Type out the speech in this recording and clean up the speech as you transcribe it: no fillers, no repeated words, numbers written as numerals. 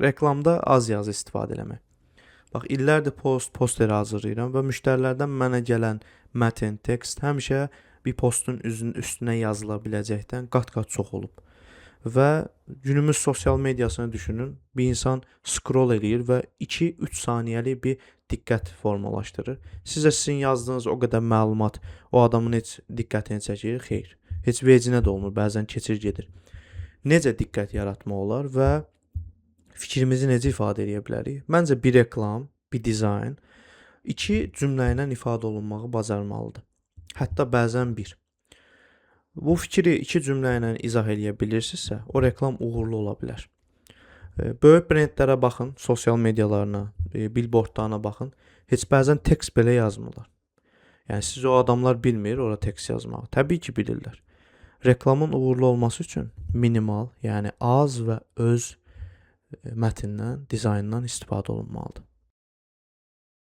reklamda az yazı istifadə eləmək. Bax, illərdir posteri hazırlayıram və müştərilərdən mənə gələn mətn, tekst həmişə bir postun üstünə yazıla biləcəkdən qat-qat çox olub. Və günümüz sosial mediasını düşünün. Bir insan scroll eləyir və 2-3 saniyəlik bir diqqət formalaşdırır. Sizə sizin yazdığınız o qədər məlumat o adamın heç diqqətini çəkir? Xeyr. Heç vecinə də olmur, bəzən keçir gedir. Necə diqqət yaratmaq olar və fikrimizi necə ifadə edə bilərik? Məncə bir reklam, bir dizayn 2 cümlə ilə ifadə olunmağı bacarmalıdır. Hətta bəzən 1. Bu fikri 2 cümlə ilə izah edə bilirsinizsə, o reklam uğurlu ola bilər. Böyük brendlərə baxın, sosial medialarına, billboardlarına baxın. Heç bəzən tekst belə yazmırlar. Yəni siz o adamlar bilmir ora tekst yazmağı. Təbii ki, bilirlər. Reklamın uğurlu olması üçün minimal, yəni az və öz mətndən, dizayndan istifadə olunmalıdır.